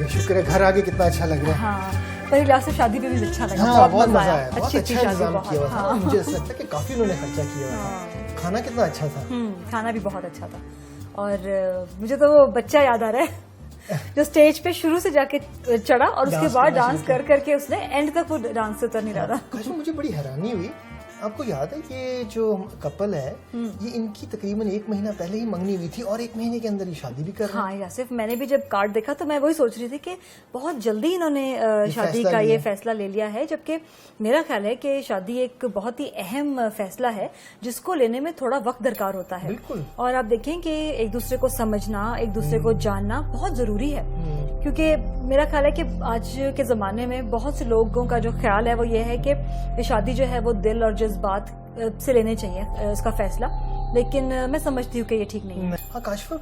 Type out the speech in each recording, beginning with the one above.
शुक्र है, घर आके कितना अच्छा लग रहा है। हाँ, पर इलियास से शादी पे भी अच्छा लगा, हाँ, बहुत मजा आया, बहुत अच्छी अच्छा इंतजाम किया हुआ था। मुझे ऐसा लगता है कि काफी उन्होंने खर्चा किया हुआ था। खाना कितना अच्छा था। खाना भी बहुत अच्छा था। और मुझे तो वो बच्चा याद आ रहा है जो स्टेज पे शुरू से जाके चढ़ा और उसके बाद डांस कर करके उसने एंड तक वो डांस से उतर नहीं रहा था। मुझे बड़ी हैरानी हुई, आपको याद है ये जो कपल है ये इनकी तकरीबन 1 महीना पहले ही मंगनी हुई थी और 1 महीने के अंदर ही शादी भी कर रहे हैं। हाँ यासिफ, मैंने भी जब कार्ड देखा तो मैं वही सोच रही थी कि बहुत जल्दी इन्होंने शादी का ये फैसला ले लिया है, जबकि मेरा ख्याल है कि शादी एक बहुत ही अहम फैसला है जिसको लेने में थोड़ा वक्त दरकार होता है। और आप देखें कि एक दूसरे को समझना, एक दूसरे को जानना बहुत जरूरी है, क्योंकि मेरा ख्याल है कि आज के जमाने में बहुत से लोगों का जो ख्याल है वो ये है कि शादी जो है वो दिल और जज्बात से लेने चाहिए इसका फैसला, लेकिन मैं समझती हूँ कि ये ठीक नहीं है। हाँ काशिफा,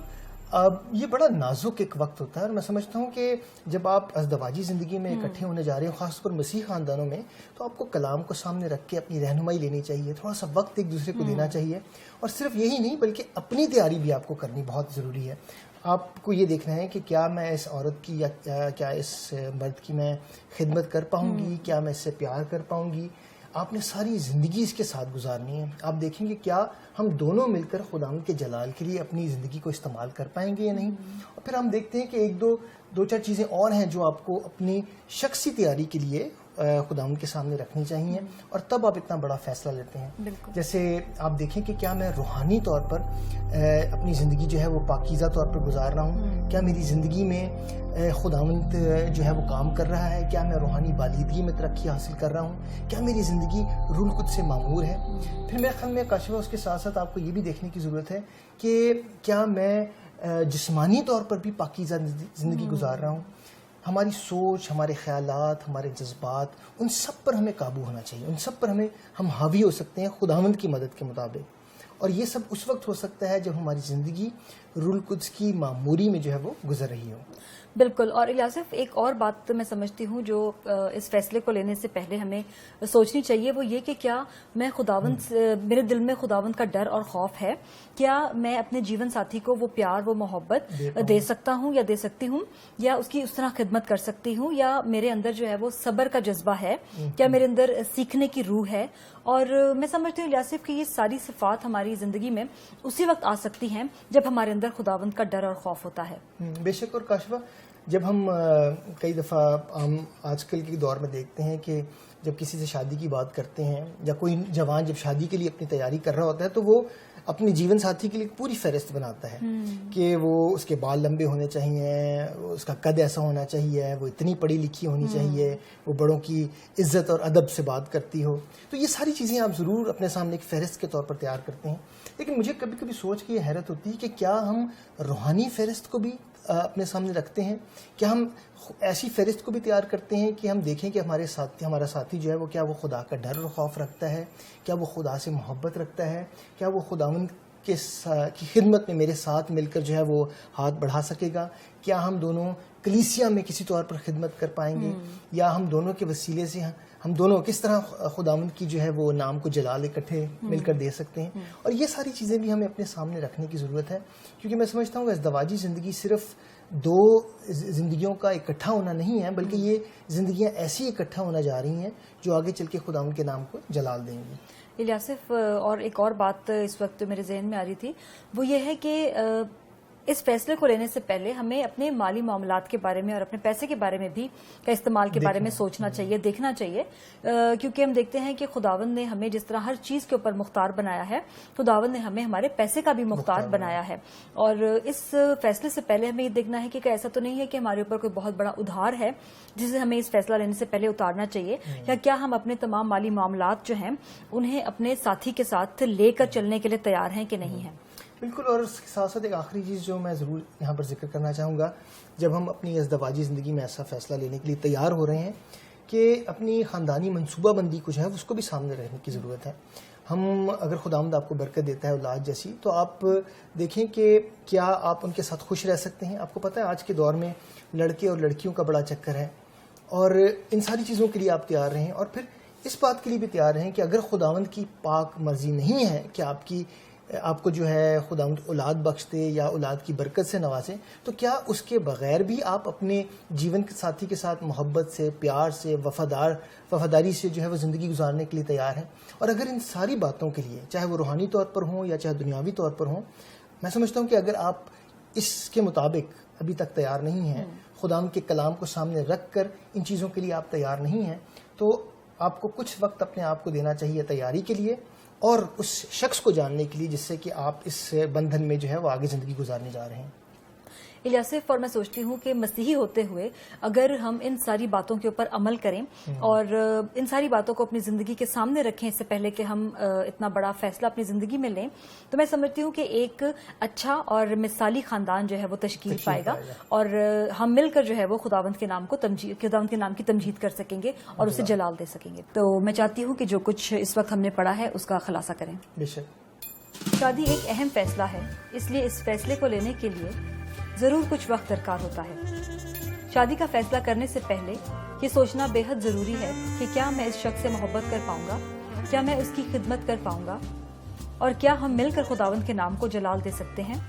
अब ये बड़ा नाजुक एक वक्त होता है और मैं समझता हूँ कि जब आप अज़दवाजी ज़िंदगी में इकट्ठे होने जा रहे हो, खासतौर पर मसीह ख़ानदानों में, तो आपको कलाम को सामने रख के अपनी रहनुमाई लेनी चाहिए, थोड़ा सा वक्त एक दूसरे को देना चाहिए। और सिर्फ यही नहीं बल्कि अपनी तैयारी भी आपको करनी बहुत ज़रूरी है। आपको ये देखना है कि क्या मैं इस औरत की या क्या इस मर्द की मैं खिदमत कर पाऊँगी, क्या मैं इससे प्यार कर पाऊँगी। आपने सारी ज़िंदगी इसके साथ गुजारनी है। आप देखेंगे क्या हम दोनों मिलकर खुदावंद के जलाल के लिए अपनी ज़िंदगी को इस्तेमाल कर पाएंगे या नहीं। और फिर हम देखते हैं कि एक दो चार चीज़ें और हैं जो आपको अपनी शख्सी तैयारी के लिए खुदावंद के सामने रखनी चाहिए और तब आप इतना बड़ा फैसला लेते हैं। जैसे आप देखें कि क्या मैं रूहानी तौर पर अपनी ज़िंदगी जो है वो पाकीज़ा तौर पर गुजार रहा हूँ, क्या मेरी ज़िंदगी में खुदावंद जो है वो काम कर रहा है, क्या मैं रूहानी बालिदगी में तरक्की हासिल कर रहा हूँ, क्या मेरी ज़िंदगी रूह कुद्स से मामूर है। फिर मेरे ख्याल में काशिफा उसके साथ साथ आपको ये भी देखने की ज़रूरत है कि क्या मैं जिस्मानी तौर पर भी पाकीज़ा ज़िंदगी गुजार रहा हूँ। हमारी सोच, हमारे ख्यालात, हमारे जज्बात, उन सब पर हमें काबू होना चाहिए, उन सब पर हम हावी हो सकते हैं खुदावंद की मदद के मुताबिक। और ये सब उस वक्त हो सकता है जब हमारी ज़िंदगी रूह कुद्स की मामूरी में जो है वो गुजर रही हो। बिल्कुल। और इलियासिफ, एक और बात तो मैं समझती हूँ जो इस फैसले को लेने से पहले हमें सोचनी चाहिए, वो ये कि क्या मैं खुदावंद, मेरे दिल में खुदावंद का डर और खौफ है, क्या मैं अपने जीवन साथी को वो प्यार, वो मोहब्बत दे सकता हूँ या दे सकती हूँ, या उसकी उस तरह खिदमत कर सकती हूँ, या मेरे अंदर जो है वो सब्र का जज्बा है, क्या मेरे अंदर सीखने की रूह है। और मैं समझती हूँ इलियासिफ कि ये सारी सिफात हमारी जिंदगी में उसी वक्त आ सकती हैं जब हमारे अंदर खुदावंद का डर और खौफ होता है। बेशक। और काशिफा, जब हम कई दफ़ा हम आजकल के दौर में देखते हैं कि जब किसी से शादी की बात करते हैं या कोई जवान जब शादी के लिए अपनी तैयारी कर रहा होता है तो वो अपने जीवन साथी के लिए पूरी फहरिस्त बनाता है कि वो उसके बाल लंबे होने चाहिए, उसका कद ऐसा होना चाहिए, वो इतनी पढ़ी लिखी होनी चाहिए, वो बड़ों की इज्जत और अदब से बात करती हो। तो ये सारी चीज़ें आप ज़रूर अपने सामने एक फहरिस्त के तौर पर तैयार करते हैं। लेकिन मुझे कभी कभी सोच के ये हैरत होती है कि क्या हम रूहानी फहरिस्त को भी अपने सामने रखते हैं, क्या हम ऐसी फहरिस्त को भी तैयार करते हैं कि हम देखें कि हमारा साथी जो है वो क्या वो खुदा का डर और खौफ रखता है, क्या वो खुदा से मोहब्बत रखता है, क्या वो खुदावंद की खिदमत में मेरे साथ मिलकर जो है वो हाथ बढ़ा सकेगा, क्या हम दोनों कलीसिया में किसी तौर पर खिदमत कर पाएंगे, या हम दोनों के वसीले से हम दोनों किस तरह खुदावंद की जो है वो नाम को जलाल इकट्ठे मिलकर दे सकते हैं। और ये सारी चीज़ें भी हमें अपने सामने रखने की ज़रूरत है, क्योंकि मैं समझता हूँ कि अज़दवाजी ज़िंदगी सिर्फ 2 ज़िंदगियों का इकट्ठा होना नहीं है, बल्कि ये ज़िंदगियाँ ऐसी इकट्ठा होना जा रही हैं जो आगे चल के खुदावंद के नाम को जलाल देंगी। इलियासिफ, और एक और बात इस वक्त मेरे जहन में आ रही थी, वो ये है कि इस फैसले को लेने से पहले हमें अपने माली मामलात के बारे में और अपने पैसे के बारे में भी का इस्तेमाल के बारे में सोचना चाहिए, देखना चाहिए, क्योंकि हम देखते हैं कि खुदावंद ने हमें जिस तरह हर चीज़ के ऊपर मुख्तार बनाया है, खुदावंद ने हमें हमारे पैसे का भी मुख्तार बनाया है। और इस फैसले से पहले हमें ये देखना है कि ऐसा तो नहीं है कि हमारे ऊपर कोई बहुत बड़ा उधार है जिसे हमें इस फैसला लेने से पहले उतारना चाहिए, या क्या हम अपने तमाम माली मामलात जो हैं उन्हें अपने साथी के साथ लेकर चलने के लिए तैयार हैं कि नहीं है। बिल्कुल। और उसके साथ साथ एक आखिरी चीज़ जो मैं ज़रूर यहाँ पर जिक्र करना चाहूँगा, जब हम अपनी अज़दवाजी ज़िंदगी में ऐसा फ़ैसला लेने के लिए तैयार हो रहे हैं कि अपनी ख़ानदानी मनसूबाबंदी कुछ है उसको भी सामने रखने की ज़रूरत है। हम अगर खुदावंद आपको बरकत देता है औलाद जैसी, तो आप देखें कि क्या आप उनके साथ खुश रह सकते हैं। आपको पता है आज के दौर में लड़के और लड़कियों का बड़ा चक्कर है, और इन सारी चीज़ों के लिए आप तैयार रहें, और फिर इस बात के लिए भी तैयार रहें कि अगर खुदावंद की पाक मर्जी नहीं है कि आपकी آپ کو جو ہے خداوند اولاد بخش دے یا اولاد کی برکت سے نوازے، تو کیا اس کے بغیر بھی آپ اپنے جیون کے ساتھی کے ساتھ محبت سے، پیار سے، وفاداری سے جو ہے وہ زندگی گزارنے کے لیے تیار ہیں؟ اور اگر ان ساری باتوں کے لیے، چاہے وہ روحانی طور پر ہوں یا چاہے دنیاوی طور پر ہوں، میں سمجھتا ہوں کہ اگر آپ اس کے مطابق ابھی تک تیار نہیں ہیں، خداوند کے کلام کو سامنے رکھ کر ان چیزوں کے لیے آپ تیار نہیں ہیں، تو آپ کو کچھ وقت اپنے آپ کو دینا چاہیے تیاری کے لیے اور اس شخص کو جاننے کے لیے جس سے کہ آپ اس بندھن میں جو ہے وہ آگے زندگی گزارنے جا رہے ہیں۔ الیاسف، اور میں سوچتی ہوں کہ مسیحی ہوتے ہوئے اگر ہم ان ساری باتوں کے اوپر عمل کریں اور ان ساری باتوں کو اپنی زندگی کے سامنے رکھیں اس سے پہلے کہ ہم اتنا بڑا فیصلہ اپنی زندگی میں لیں، تو میں سمجھتی ہوں کہ ایک اچھا اور مثالی خاندان جو ہے وہ تشکیل پائے گا اور ہم مل کر جو ہے وہ خداوند کے نام کی تمجید کر سکیں گے اور اسے جلال دے سکیں گے۔ تو میں چاہتی ہوں کہ جو کچھ اس وقت ہم نے پڑھا ہے اس کا خلاصہ کریں۔ بے شک شادی ایک اہم فیصلہ ہے، اس لیے اس فیصلے کو لینے کے لیے ضرور کچھ وقت درکار ہوتا ہے۔ شادی کا فیصلہ کرنے سے پہلے یہ سوچنا بے حد ضروری ہے کہ کیا میں اس شخص سے محبت کر پاؤں گا، کیا میں اس کی خدمت کر پاؤں گا، اور کیا ہم مل کر خداوند کے نام کو جلال دے سکتے ہیں۔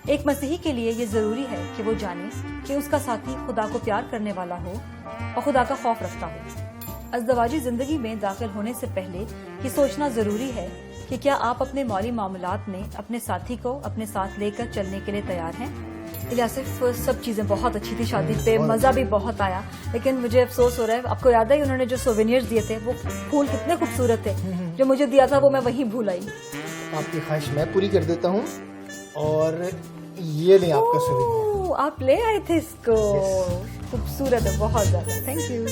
ایک مسیحی کے لیے یہ ضروری ہے کہ وہ جانے کہ اس کا ساتھی خدا کو پیار کرنے والا ہو اور خدا کا خوف رکھتا ہو۔ ازدواجی زندگی میں داخل ہونے سے پہلے یہ سوچنا ضروری ہے کہ کیا آپ اپنے مالی معاملات میں اپنے ساتھی کو اپنے ساتھ لے کر چلنے کے لیے تیار ہیں۔ الیاسف، سب چیزیں بہت اچھی تھی، شادی پہ مزہ بھی بہت آیا، لیکن مجھے افسوس ہو رہا ہے، آپ کو یاد ہے انہوں نے جو سووینئرز دیے تھے وہ پھول کتنے خوبصورت تھے، جو مجھے دیا تھا وہ میں وہیں بھول آئی۔ آپ کی خواہش میں پوری کر دیتا ہوں، اور یہ لیں آپ کا سووینئر۔ آپ لے آئے تھے اس کو، خوبصورت ہے بہت زیادہ، تھینک یو۔